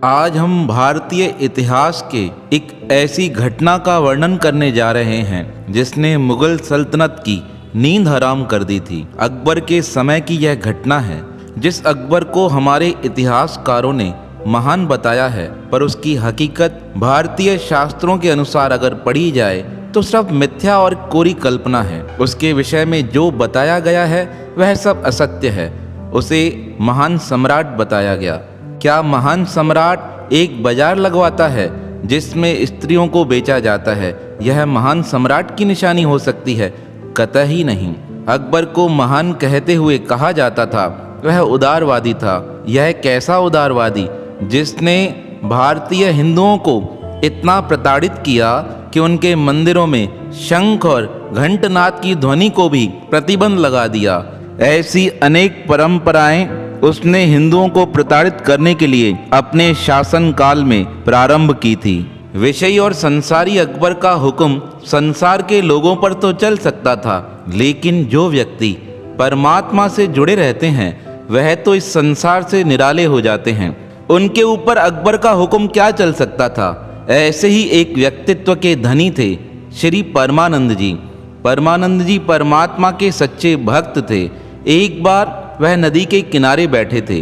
आज हम भारतीय इतिहास के एक ऐसी घटना का वर्णन करने जा रहे हैं जिसने मुगल सल्तनत की नींद हराम कर दी थी। अकबर के समय की यह घटना है जिस अकबर को हमारे इतिहासकारों ने महान बताया है, पर उसकी हकीकत भारतीय शास्त्रों के अनुसार अगर पढ़ी जाए तो सिर्फ मिथ्या और कोरी कल्पना है। उसके विषय में जो बताया गया है वह सब असत्य है। उसे महान सम्राट बताया गया। क्या महान सम्राट एक बाजार लगवाता है जिसमें स्त्रियों को बेचा जाता है, यह महान सम्राट की निशानी हो सकती है? कतई नहीं। अकबर को महान कहते हुए कहा जाता था वह उदारवादी था। यह कैसा उदारवादी जिसने भारतीय हिंदुओं को इतना प्रताड़ित किया कि उनके मंदिरों में शंख और घंटनाद की ध्वनि को भी प्रतिबंध लगा दिया। ऐसी अनेक परंपराएं उसने हिंदुओं को प्रताड़ित करने के लिए अपने शासन काल में प्रारंभ की थी। विषयी और संसारी अकबर का हुक्म संसार के लोगों पर तो चल सकता था, लेकिन जो व्यक्ति परमात्मा से जुड़े रहते हैं वह तो इस संसार से निराले हो जाते हैं। उनके ऊपर अकबर का हुक्म क्या चल सकता था? ऐसे ही एक व्यक्तित्व के धनी थे श्री परमानंद जी। परमानंद जी परमात्मा के सच्चे भक्त थे। एक बार वह नदी के किनारे बैठे थे।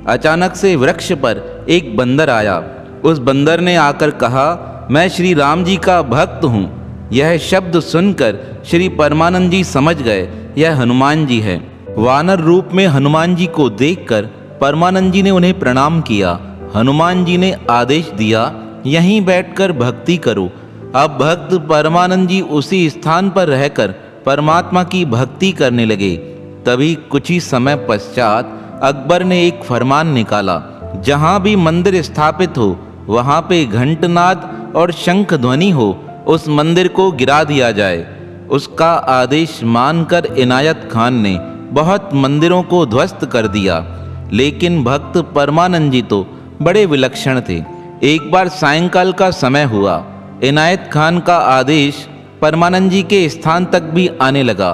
अचानक से वृक्ष पर एक बंदर आया। उस बंदर ने आकर कहा, मैं श्री राम जी का भक्त हूँ। यह शब्द सुनकर श्री परमानंद जी समझ गए यह हनुमान जी है। वानर रूप में हनुमान जी को देखकर परमानंद जी ने उन्हें प्रणाम किया। हनुमान जी ने आदेश दिया, यहीं बैठकर भक्ति करो। अब भक्त परमानंद जी उसी स्थान पर रहकर परमात्मा की भक्ति करने लगे। तभी कुछ ही समय पश्चात अकबर ने एक फरमान निकाला, जहाँ भी मंदिर स्थापित हो वहाँ पे घंटनाद और शंख ध्वनि हो, उस मंदिर को गिरा दिया जाए। उसका आदेश मानकर इनायत खान ने बहुत मंदिरों को ध्वस्त कर दिया। लेकिन भक्त परमानंद जी तो बड़े विलक्षण थे। एक बार सायंकाल का समय हुआ। इनायत खान का आदेश परमानंद जी के स्थान तक भी आने लगा।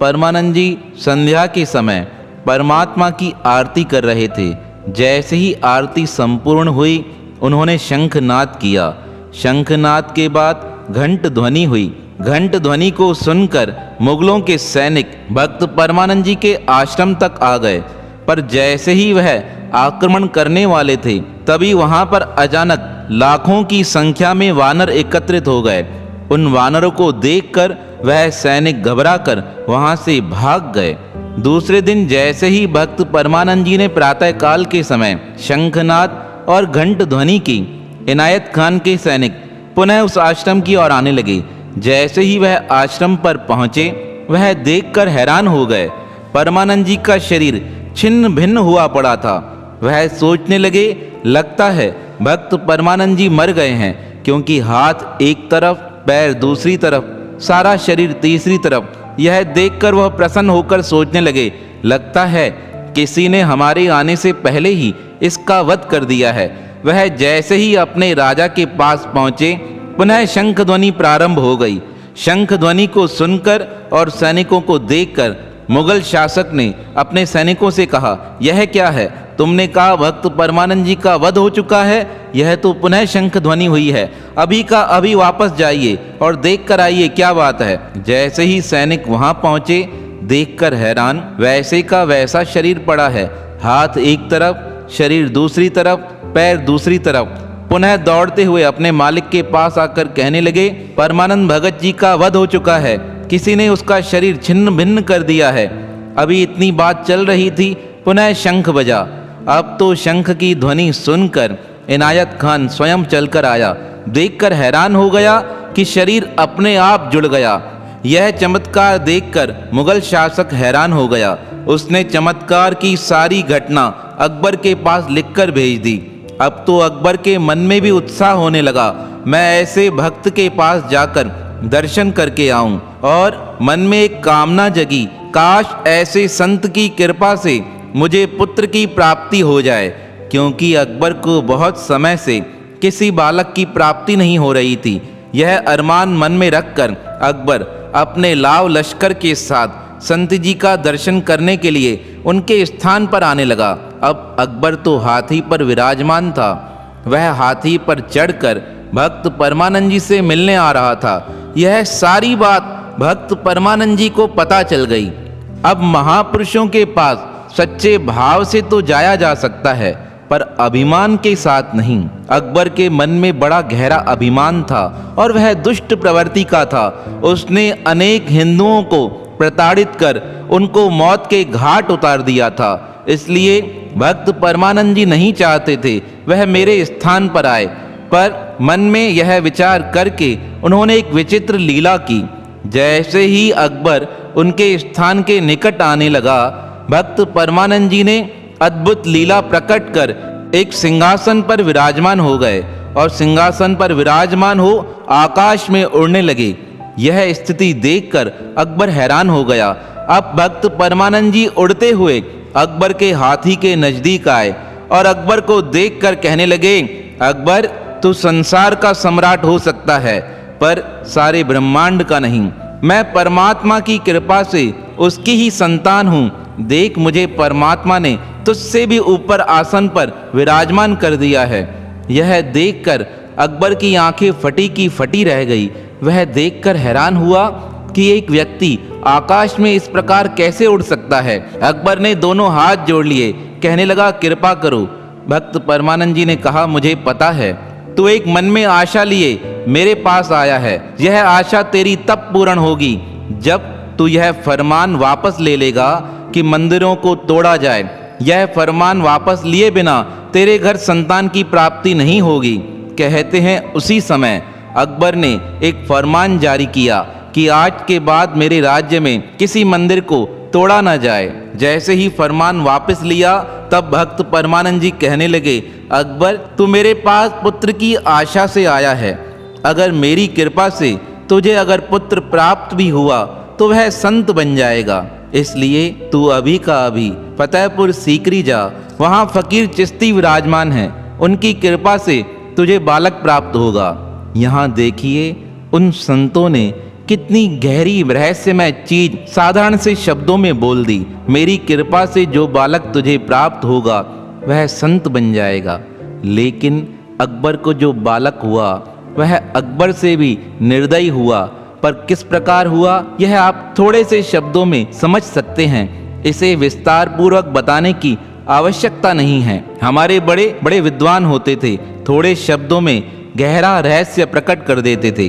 परमानंद जी संध्या के समय परमात्मा की आरती कर रहे थे। जैसे ही आरती संपूर्ण हुई उन्होंने शंखनाद किया। शंखनाद के बाद घंट ध्वनि हुई। घंट ध्वनि को सुनकर मुगलों के सैनिक भक्त परमानंद जी के आश्रम तक आ गए। पर जैसे ही वह आक्रमण करने वाले थे तभी वहां पर अचानक लाखों की संख्या में वानर एकत्रित हो गए। उन वानरों को देखकर वह सैनिक घबराकर वहां से भाग गए। दूसरे दिन जैसे ही भक्त परमानंद जी ने प्रातःकाल के समय शंखनाद और घंट ध्वनि की, इनायत खान के सैनिक पुनः उस आश्रम की ओर आने लगे। जैसे ही वह आश्रम पर पहुंचे वह देखकर हैरान हो गए। परमानंद जी का शरीर छिन्न भिन्न हुआ पड़ा था। वह सोचने लगे, लगता है भक्त परमानंद जी मर गए हैं, क्योंकि हाथ एक तरफ, पैर दूसरी तरफ, सारा शरीर तीसरी तरफ। यह देखकर वह प्रसन्न होकर सोचने लगे, लगता है किसी ने हमारे आने से पहले ही इसका वध कर दिया है। वह जैसे ही अपने राजा के पास पहुंचे पुनः शंख ध्वनि प्रारंभ हो गई। शंख ध्वनि को सुनकर और सैनिकों को देखकर मुगल शासक ने अपने सैनिकों से कहा, यह क्या है? तुमने कहा भक्त परमानंद जी का वध हो चुका है, यह तो पुनः शंख ध्वनि हुई है। अभी का अभी वापस जाइए और देख कर आइए क्या बात है। जैसे ही सैनिक वहां पहुंचे देखकर हैरान, वैसे का वैसा शरीर पड़ा है। हाथ एक तरफ, शरीर दूसरी तरफ, पैर दूसरी तरफ। पुनः दौड़ते हुए अपने मालिक के पास आकर कहने लगे, परमानंद भगत जी का वध हो चुका है, किसी ने उसका शरीर छिन्न भिन्न कर दिया है। अभी इतनी बात चल रही थी, पुनः शंख बजा। अब तो शंख की ध्वनि सुनकर इनायत खान स्वयं चलकर आया। देखकर हैरान हो गया कि शरीर अपने आप जुड़ गया। यह चमत्कार देखकर मुगल शासक हैरान हो गया। उसने चमत्कार की सारी घटना अकबर के पास लिखकर भेज दी। अब तो अकबर के मन में भी उत्साह होने लगा, मैं ऐसे भक्त के पास जाकर दर्शन करके आऊं। और मन में एक कामना जगी, काश ऐसे संत की कृपा से मुझे पुत्र की प्राप्ति हो जाए, क्योंकि अकबर को बहुत समय से किसी बालक की प्राप्ति नहीं हो रही थी। यह अरमान मन में रखकर अकबर अपने लाव लश्कर के साथ संत जी का दर्शन करने के लिए उनके स्थान पर आने लगा। अब अकबर तो हाथी पर विराजमान था। वह हाथी पर चढ़कर भक्त परमानंद जी से मिलने आ रहा था। यह सारी बात भक्त परमानंद जी को पता चल गई। अब महापुरुषों के पास सच्चे भाव से तो जाया जा सकता है, पर अभिमान के साथ नहीं। अकबर के मन में बड़ा गहरा अभिमान था और वह दुष्ट प्रवृत्ति का था। उसने अनेक हिंदुओं को प्रताड़ित कर उनको मौत के घाट उतार दिया था। इसलिए भक्त परमानंद जी नहीं चाहते थे वह मेरे स्थान पर आए, पर मन में यह विचार करके उन्होंने एक विचित्र लीला की। जैसे ही अकबर उनके स्थान के निकट आने लगा, भक्त परमानंद जी ने अद्भुत लीला प्रकट कर एक सिंहासन पर विराजमान हो गए और सिंहासन पर विराजमान हो आकाश में उड़ने लगे। यह स्थिति देखकर अकबर हैरान हो गया। अब भक्त परमानंद जी उड़ते हुए अकबर के हाथी के नजदीक आए और अकबर को देखकर कहने लगे, अकबर, तू संसार का सम्राट हो सकता है पर सारे ब्रह्मांड का नहीं। मैं परमात्मा की कृपा से उसकी ही संतान हूँ। देख, मुझे परमात्मा ने तुझसे भी ऊपर आसन पर विराजमान कर दिया है। यह देखकर अकबर की आंखें फटी की फटी रह गई। वह देखकर हैरान हुआ कि एक व्यक्ति आकाश में इस प्रकार कैसे उड़ सकता है। अकबर ने दोनों हाथ जोड़ लिए, कहने लगा, कृपा करो। भक्त परमानंद जी ने कहा, मुझे पता है तू एक मन में आशा लिए मेरे पास आया है। यह आशा तेरी तब पूर्ण होगी जब तू यह फरमान वापस ले लेगा कि मंदिरों को तोड़ा जाए। यह फरमान वापस लिए बिना तेरे घर संतान की प्राप्ति नहीं होगी। कहते हैं उसी समय अकबर ने एक फरमान जारी किया कि आज के बाद मेरे राज्य में किसी मंदिर को तोड़ा न जाए। जैसे ही फरमान वापस लिया तब भक्त परमानंद जी कहने लगे, अकबर, तू मेरे पास पुत्र की आशा से आया है। अगर मेरी कृपा से तुझे अगर पुत्र प्राप्त भी हुआ तो वह संत बन जाएगा। इसलिए तू अभी का अभी फतेहपुर सीकरी जा, वहाँ फकीर चिश्ती विराजमान हैं, उनकी कृपा से तुझे बालक प्राप्त होगा। यहाँ देखिए उन संतों ने कितनी गहरी रहस्यमय चीज साधारण से शब्दों में बोल दी। मेरी कृपा से जो बालक तुझे प्राप्त होगा वह संत बन जाएगा। लेकिन अकबर को जो बालक हुआ वह अकबर से भी निर्दयी हुआ। पर किस प्रकार हुआ यह आप थोड़े से शब्दों में समझ सकते हैं। इसे विस्तार पूर्वक बताने की आवश्यकता नहीं है। हमारे बड़े बड़े विद्वान होते थे, थोड़े शब्दों में गहरा रहस्य प्रकट कर देते थे।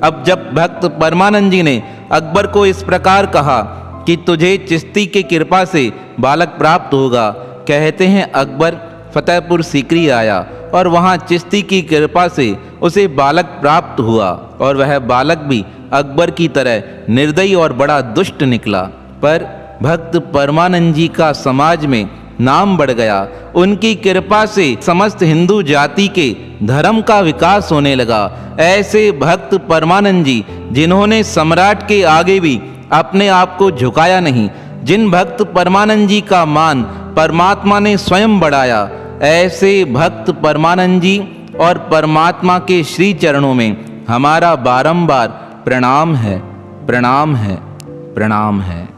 अब जब भक्त परमानंद जी ने अकबर को इस प्रकार कहा कि तुझे चिश्ती की कृपा से बालक प्राप्त होगा, कहते हैं अकबर फतेहपुर सीकरी आया और वहाँ चिश्ती की कृपा से उसे बालक प्राप्त हुआ और वह बालक भी अकबर की तरह निर्दयी और बड़ा दुष्ट निकला। पर भक्त परमानंद जी का समाज में नाम बढ़ गया। उनकी कृपा से समस्त हिंदू जाति के धर्म का विकास होने लगा। ऐसे भक्त परमानंद जी जिन्होंने सम्राट के आगे भी अपने आप को झुकाया नहीं, जिन भक्त परमानंद जी का मान परमात्मा ने स्वयं बढ़ाया, ऐसे भक्त परमानंद जी और परमात्मा के श्री चरणों में हमारा बारंबार प्रणाम है, प्रणाम है, प्रणाम है।